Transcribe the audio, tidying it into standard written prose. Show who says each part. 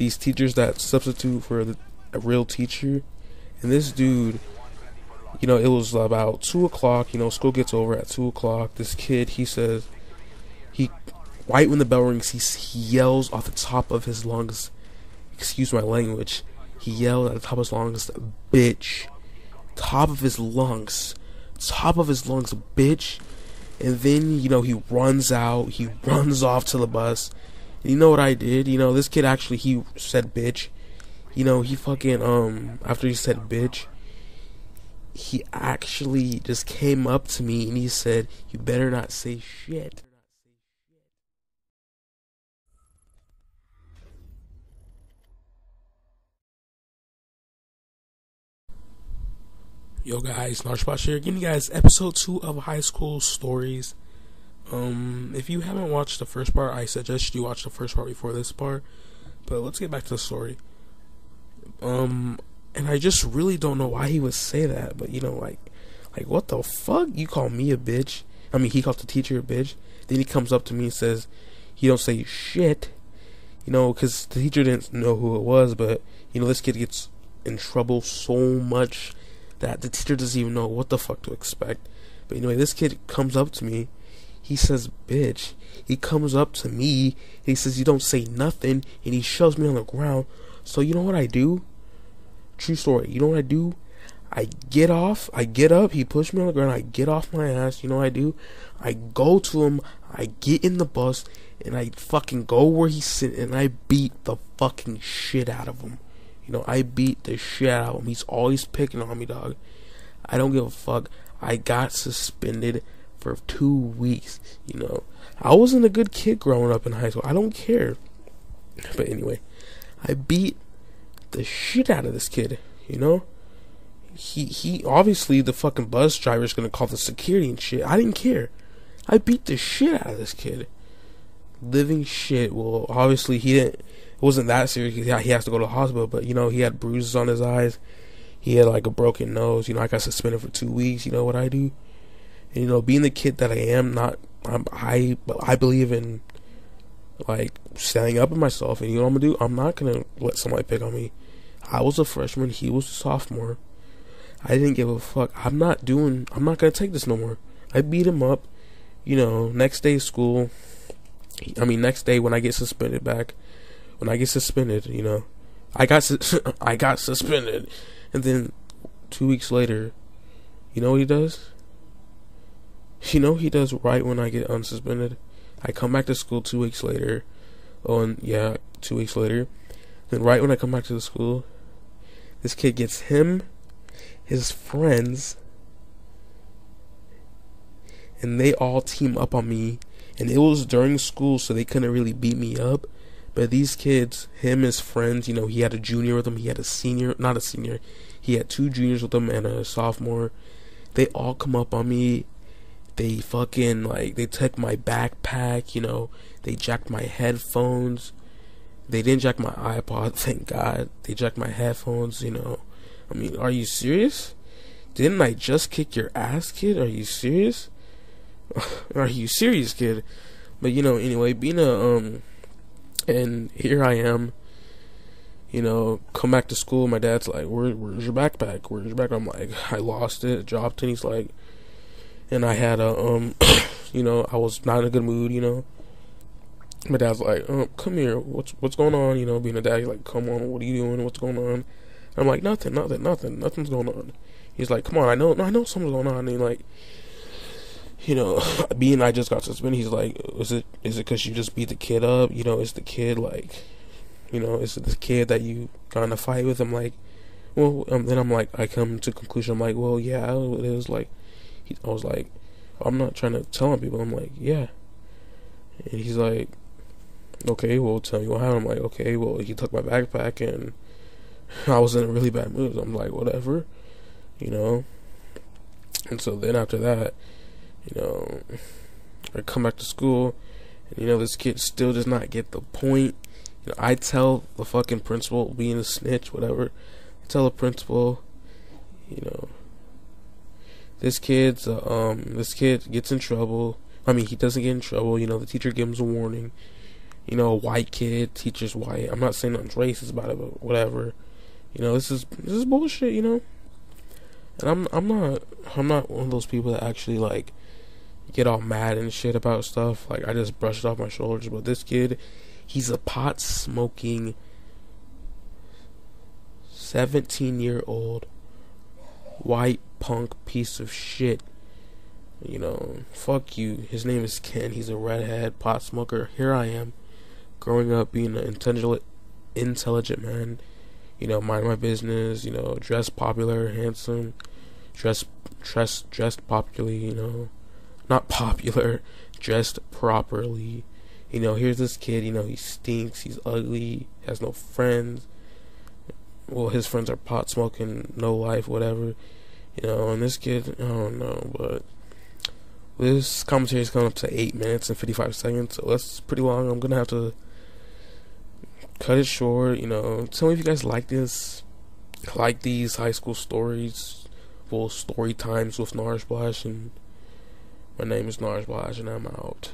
Speaker 1: these teachers that substitute for a real teacher. And this dude, it was about 2 o'clock. School gets over at 2 o'clock. This kid, he says, right when the bell rings, he yells off the top of his lungs, excuse my language, he yelled at the top of his lungs, bitch. Top of his lungs, bitch. And then, he runs out, he runs off to the bus. And you know what I did? This kid actually, he said bitch. He fucking, after he said bitch, he actually just came up to me and he said, you better not say shit. Yo guys, Narshpot here, giving you guys episode 2 of High School Stories. If you haven't watched the first part, I suggest you watch the first part before this part. But let's get back to the story. And I just really don't know why he would say that, but like what the fuck? You call me a bitch? I mean, he called the teacher a bitch. Then he comes up to me and says, he don't say shit, because the teacher didn't know who it was, but, this kid gets in trouble so much that the teacher doesn't even know what the fuck to expect. But anyway, this kid comes up to me, he says bitch, he comes up to me, and he says you don't say nothing, and he shoves me on the ground. So you know what I do? True story. You know what I do? I get up, he pushed me on the ground, I get off my ass, you know what I do? I go to him, I get in the bus, and I fucking go where he's sitting, and I beat the fucking shit out of him. I beat the shit out of him. He's always picking on me, dog. I don't give a fuck. I got suspended for 2 weeks, I wasn't a good kid growing up in high school. I don't care. But anyway, I beat the shit out of this kid, He obviously, the fucking bus driver's gonna call the security and shit. I didn't care. I beat the shit out of this kid. Living shit. Well, obviously it wasn't that serious. He has to go to the hospital, but he had bruises on his eyes. He had like a broken nose. I got suspended for 2 weeks. You know what I do? And being the kid that I am, I believe in like standing up for myself. And you know what I'm gonna do? I'm not gonna let somebody pick on me. I was a freshman. He was a sophomore. I didn't give a fuck. I'm not gonna take this no more. I beat him up. Next day school. Next day when I get suspended back. When I get suspended, I got suspended, and then 2 weeks later, you know what he does? He does right when I get unsuspended. I come back to school 2 weeks later. 2 weeks later. Then right when I come back to the school, this kid gets his friends, and they all team up on me. And it was during school, so they couldn't really beat me up. But these kids, his friends, he had a junior with him, he had a senior, not a senior, he had 2 juniors with him and a sophomore. They all come up on me. They fucking, they took my backpack, they jacked my headphones. They didn't jack my iPod, thank God. They jacked my headphones, are you serious? Didn't I just kick your ass, kid? Are you serious? Are you serious, kid? But, anyway, being and here I am, come back to school. My dad's like, where's your backpack? Where's your backpack? I'm like, I lost it, dropped it. He's like, and I had a, I was not in a good mood, My dad's like, come here, what's going on? Being a dad, he's like, come on, what are you doing? What's going on? I'm like, nothing's going on. He's like, come on, I know something's going on. And being I just got suspended, he's like, is it because you just beat the kid up? Is the kid is it the kid that you got in a fight with? I'm like, well, then I'm like, I come to conclusion, I'm like, well, yeah, it was like, I was like, I'm not trying to tell on people. I'm like, yeah. And he's like, okay, well, tell me what happened. I'm like, okay, well, he took my backpack and I was in a really bad mood. I'm like, whatever, And so then after that, I come back to school, and this kid still does not get the point. I tell the fucking principal, being a snitch, whatever. I tell the principal, this kid gets in trouble. He doesn't get in trouble. The teacher gives him a warning. You know, a white kid, teacher's white. I'm not saying nothing's racist about it, but whatever. You know, this is bullshit. You know, and I'm not one of those people that actually like get all mad and shit about stuff. Like, I just brush it off my shoulders. But this kid, he's a pot smoking 17-year-old white punk piece of shit. You know, fuck you. His name is Ken. He's a redhead pot smoker. Here I am, growing up being an intelligent man. You know, mind my business. You know, dressed popular, handsome, dressed popularly. You know, not popular, dressed properly. You know, here's this kid. You know, he stinks. He's ugly. Has no friends. Well, his friends are pot smoking, no life, whatever. You know, and this kid, I don't know, but this commentary is coming up to 8 minutes and 55 seconds, so that's pretty long. I'm gonna have to cut it short. You know, tell me if you guys like this, like these high school stories, full story times with Narsplash, and my name is Narsplash, and I'm out.